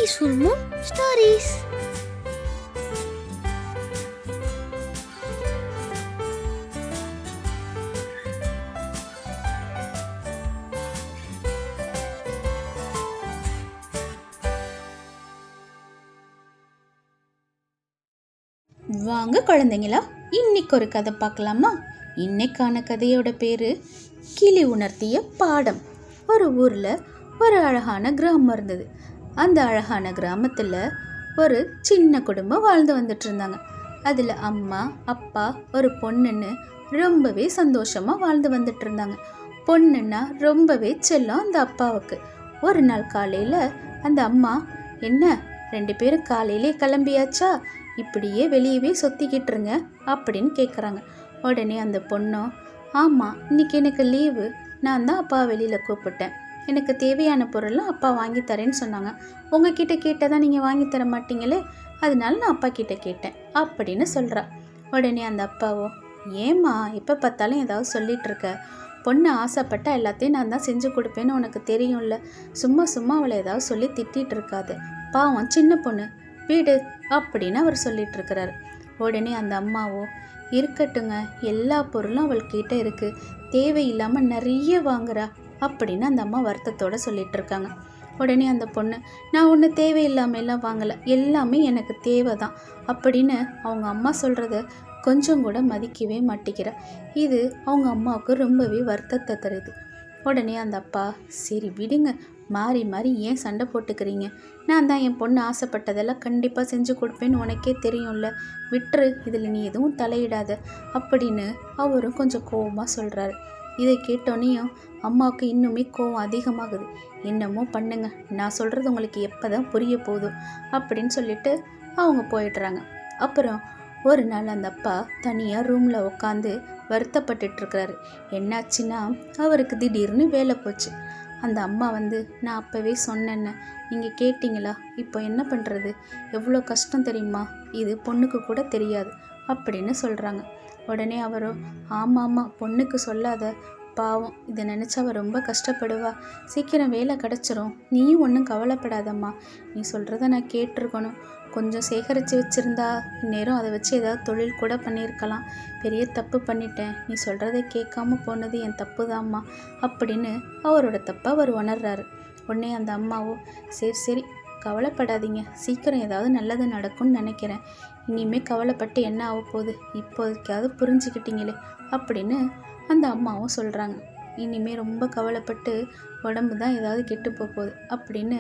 Peaceful Moon Stories. வாங்க குழந்தைங்களா, இன்னைக்கு ஒரு கதை பார்க்கலாமா? இன்னைக்கான கதையோட பேரு கிளி உணர்த்திய பாடம். ஒரு ஊர்ல ஒரு அழகான கிராமம் இருந்தது. அந்த அழகான கிராமத்துல ஒரு சின்ன குடும்பம் வாழ்ந்து வந்துட்டு இருந்தாங்க. அதுல அம்மா, அப்பா, ஒரு பொண்ணுன்னு ரொம்பவே சந்தோஷமா வாழ்ந்து வந்துட்டு இருந்தாங்க. பொண்ணுன்னா ரொம்பவே செல்லம் அந்த அப்பாவுக்கு. ஒரு நாள் காலையில அந்த அம்மா, என்ன 2 பேரும் காலையிலே கிளம்பியாச்சா, இப்படியே வெளியவே சொத்திக்கிட்டுருங்க அப்படின்னு கேட்குறாங்க. உடனே அந்த பொண்ணும், ஆமாம், இன்னைக்கு எனக்கு லீவு, நான் தான் அப்பா வெளியில் கூப்பிட்டேன், எனக்கு தேவையான பொருள்லாம் அப்பா வாங்கி தரேன்னு சொன்னாங்க, உங்ககிட்ட கேட்டதான் நீங்கள் வாங்கி தர மாட்டீங்களே, அதனால நான் அப்பா கிட்ட கேட்டேன் அப்படின்னு சொல்கிறா. உடனே அந்த அப்பாவோ, ஏம்மா எப்போ பார்த்தாலும் ஏதாவது சொல்லிட்டு இருக்க, பொண்ணு ஆசைப்பட்டா எல்லாத்தையும் நான் தான் செஞ்சு கொடுப்பேன்னு உனக்கு தெரியும்ல, சும்மா சும்மா அவளை ஏதாவது சொல்லி திட்டிகிட்டு இருக்காது, பாவம் சின்ன பொண்ணு, வீடு அப்படின்னு அவர் சொல்லிட்டு இருக்கிறாரு. உடனே அந்த அம்மாவோ, இருக்கட்டுங்க, எல்லா பொருளும் அவள்கிட்ட இருக்கு, தேவையில்லாமல் நிறைய வாங்குறா அப்படின்னு அந்த அம்மா வருத்தத்தோடு சொல்லிட்டு இருக்காங்க. உடனே அந்த பொண்ணு, நான் ஒன்று தேவையில்லாமல் எல்லாம் வாங்கலை, எல்லாமே எனக்கு தேவை தான் அப்படின்னு அவங்க அம்மா சொல்கிறத கொஞ்சம் கூட மதிக்கவே மாட்டேங்கிறா. இது அவங்க அம்மாவுக்கு ரொம்பவே வருத்தத்தை தருது. உடனே அந்த அப்பா, சரி விடுங்க, மாறி மாறி ஏன் சண்டை போட்டுக்கிறீங்க, நான் தான் என் பொண்ணு ஆசைப்பட்டதெல்லாம் கண்டிப்பாக செஞ்சு கொடுப்பேன்னு உனக்கே தெரியும்ல, விட்டுரு, இதில் நீ எதுவும் தலையிடாத அப்படின்னு அவரும் கொஞ்சம் கோவமாக சொல்கிறாரு. இதை கேட்டோன்னையும் அம்மாவுக்கு இன்னுமே கோவம் அதிகமாகுது. என்னமோ பண்ணுங்க, நான் சொல்கிறது உங்களுக்கு எப்போ தான் புரிய போதும் அப்படின்னு சொல்லிட்டு அவங்க போயிடுறாங்க. அப்புறம் ஒரு நாள் அந்த அப்பா தனியாக ரூமில் உட்காந்து வருத்தப்பட்டுருக்கிறாரு. என்னாச்சுன்னா, அவருக்கு திடீர்னு வேலை போச்சு. அந்த அம்மா வந்து, நான் அப்போவே சொன்னேன்னு நீங்கள் கேட்டிங்களா, இப்போ என்ன பண்ணுறது, எவ்வளோ கஷ்டம் தெரியுமா, இது பொண்ணுக்கு கூட தெரியாது அப்படின்னு சொல்கிறாங்க. உடனே அவரோ, ஆமாம், பொண்ணுக்கு சொல்லாத, பாவம், இதை நினச்சா அவள் ரொம்ப கஷ்டப்படுவா, சீக்கிரம் வேலை கிடச்சிரும், நீயும் ஒன்றும் கவலைப்படாதம்மா, நீ சொல்கிறத நான் கேட்டிருக்கணும், கொஞ்சம் சேகரித்து வச்சுருந்தா இந்நேரம் அதை வச்சு ஏதாவது தொழில் கூட பண்ணியிருக்கலாம், பெரிய தப்பு பண்ணிட்டேன், நீ சொல்கிறத கேட்காம போனது என் தப்பு தான்மா அப்படின்னு அவரோட தப்பை அவர் உணர்றாரு. உடனே அந்த அம்மாவோ, சரி சரி கவலைப்படாதீங்க, சீக்கிரம் ஏதாவது நல்லது நடக்கும்னு நினைக்கிறேன், இனிமேல் கவலைப்பட்டு என்ன ஆக போகுது, இப்போதைக்காவது புரிஞ்சுக்கிட்டீங்களே அப்படின்னு அந்த அம்மாவும் சொல்கிறாங்க. இனிமேல் ரொம்ப கவலைப்பட்டு உடம்பு தான் ஏதாவது கெட்டு போகுது அப்படின்னு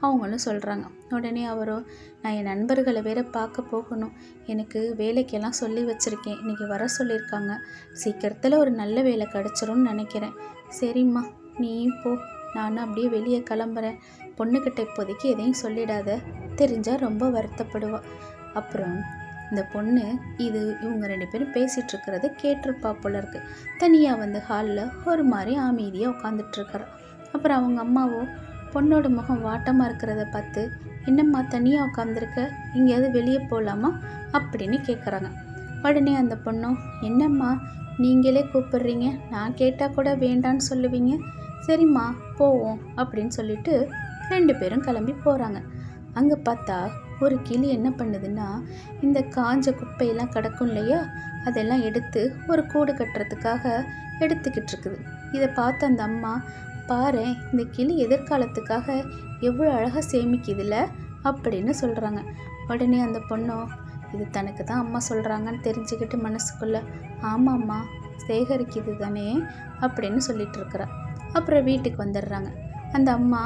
அவங்களும் சொல்கிறாங்க. உடனே அவரோ, நான் என் நண்பர்களை வேற பார்க்க போகணும், எனக்கு வேலைக்கெல்லாம் சொல்லி வச்சுருக்கேன், இன்றைக்கி வர சொல்லியிருக்காங்க, சீக்கிரத்தில் ஒரு நல்ல வேலை கிடச்சிரும்னு நினைக்கிறேன், சரிம்மா நீயும் போ, நானும் அப்படியே வெளியே கிளம்புறேன், பொண்ணுக்கிட்ட இப்போதைக்கு எதையும் சொல்லிடாத, தெரிஞ்சால் ரொம்ப வருத்தப்படுவா. அப்புறம் இந்த பொண்ணு இவங்க 2 பேரும் பேசிகிட்டு இருக்கிறத கேட்டிருப்பா போல இருக்கு. தனியாக வந்து ஹாலில் ஒரு மாதிரி அமைதியாக உட்காந்துட்ருக்கிறா. அப்புறம் அவங்க அம்மாவோ, பொண்ணோட முகம் வாட்டமாக இருக்கிறத பார்த்து, என்னம்மா தனியாக உட்காந்துருக்க, எங்கேயாவது வெளியே போகலாமா அப்படின்னு கேட்குறாங்க. உடனே அந்த பொண்ணும், என்னம்மா நீங்களே கூப்பிடுறீங்க, நான் கேட்டால் கூட வேண்டான்னு சொல்லுவீங்க, சரிம்மா போவோம் அப்படின்னு சொல்லிட்டு 2 பேரும் கிளம்பி போகிறாங்க. அங்கே பார்த்தா ஒரு கிளி என்ன பண்ணுதுன்னா, இந்த காஞ்ச குப்பையெல்லாம் கிடக்கும் இல்லையா, அதெல்லாம் எடுத்து ஒரு கூடு கட்டுறதுக்காக எடுத்துக்கிட்டு இருக்குது. இதை பார்த்து அந்த அம்மா, பாரு இந்த கிளி எதிர்காலத்துக்காக எவ்வளோ அழகாக சேமிக்குதுல அப்படின்னு சொல்கிறாங்க. உடனே அந்த பொண்ணும், இது தனக்கு தான் அம்மா சொல்கிறாங்கன்னு தெரிஞ்சுக்கிட்டு மனசுக்குள்ளே, ஆமாம்மா சேகரிக்குது தானே அப்படின்னு சொல்லிட்டு இருக்கிறா. அப்புறம் வீட்டுக்கு வந்துடுறாங்க. அந்த அம்மா,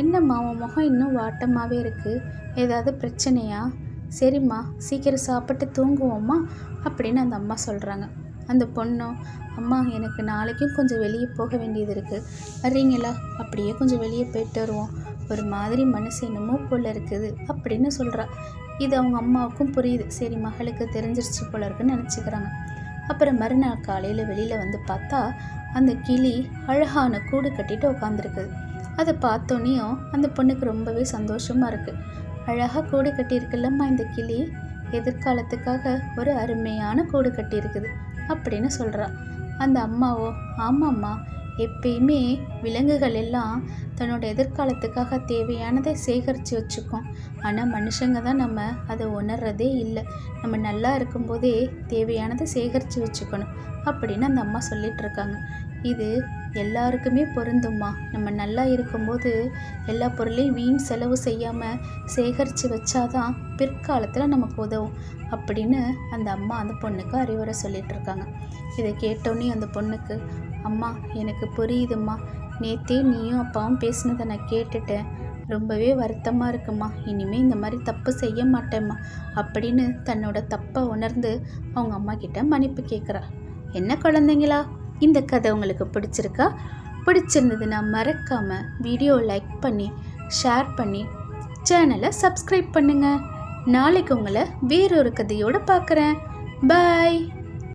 என்னம்மா உன் முகம் இன்னும் வாட்டமாகவே இருக்குது, ஏதாவது பிரச்சனையா, சரிம்மா சீக்கிரம் சாப்பிட்டு தூங்குவோம்மா அப்படின்னு அந்த அம்மா சொல்கிறாங்க. அந்த பொண்ணும், அம்மா எனக்கு நாளைக்கும் கொஞ்சம் வெளியே போக வேண்டியது இருக்குது, வர்றீங்களா, அப்படியே கொஞ்சம் வெளியே போயிட்டு வருவோம், ஒரு மாதிரி மனசு என்னமோ போல் இருக்குது அப்படின்னு சொல்கிறா. இது அவங்க அம்மாவுக்கும் புரியுது, சரி மகளுக்கு தெரிஞ்சிருச்சு போல இருக்குன்னு நினச்சிக்கிறாங்க. அப்புறம் மறுநாள் காலையில் வெளியில் வந்து பார்த்தா அந்த கிளி அழகான கூடு கட்டிட்டு உட்காந்துருக்குது. அதை பார்த்தோன்னையும் அந்த பொண்ணுக்கு ரொம்பவே சந்தோஷமாக இருக்குது. அழகாக கூடு கட்டியிருக்குல்லம்மா இந்த கிளி, எதிர்காலத்துக்காக ஒரு அருமையான கூடு கட்டியிருக்குது அப்படின்னு சொல்கிறா. அந்த அம்மாவோ, ஆமாம்மா எப்பயுமே விலங்குகள் எல்லாம் தன்னோட எதிர்காலத்துக்காக தேவையானதை சேகரித்து வச்சுக்கும். ஆனால் மனுஷங்க தான் நம்ம அதை உணர்றதே இல்லை. நம்ம நல்லா இருக்கும்போதே தேவையானதை சேகரித்து வச்சுக்கணும் அப்படின்னு அந்த அம்மா சொல்லிகிட்ருக்காங்க. இது எல்லாருக்குமே பொருந்தும்மா. நம்ம நல்லா இருக்கும்போது எல்லா பொருளையும் வீண் செலவு செய்யாமல் சேகரித்து வச்சாதான் பிற்காலத்தில் நமக்கு உதவும் அப்படின்னு அந்த அம்மா அந்த பொண்ணுக்கு அறிவுரை சொல்லிகிட்ருக்காங்க. இதை கேட்டோன்னே அந்த பொண்ணுக்கு, அம்மா எனக்கு புரியுதும்மா, நேற்றே நீயும் அப்பாவும் பேசினதை நான் கேட்டுட்டேன், ரொம்பவே வருத்தமாக இருக்குமா, இனிமேல் இந்த மாதிரி தப்பு செய்ய மாட்டேம்மா அப்படின்னு தன்னோட தப்பை உணர்ந்து அவங்க அம்மா கிட்ட மன்னிப்பு கேட்குறா. என்ன குழந்தைங்களா, இந்த கதை உங்களுக்கு பிடிச்சிருக்கா? பிடிச்சிருந்ததுன்னா மறக்காமல் வீடியோ லைக் பண்ணி ஷேர் பண்ணி சேனலை சப்ஸ்கிரைப் பண்ணுங்கள். நாளைக்கு உங்களை வேறொரு கதையோடு பார்க்குறேன். பாய்.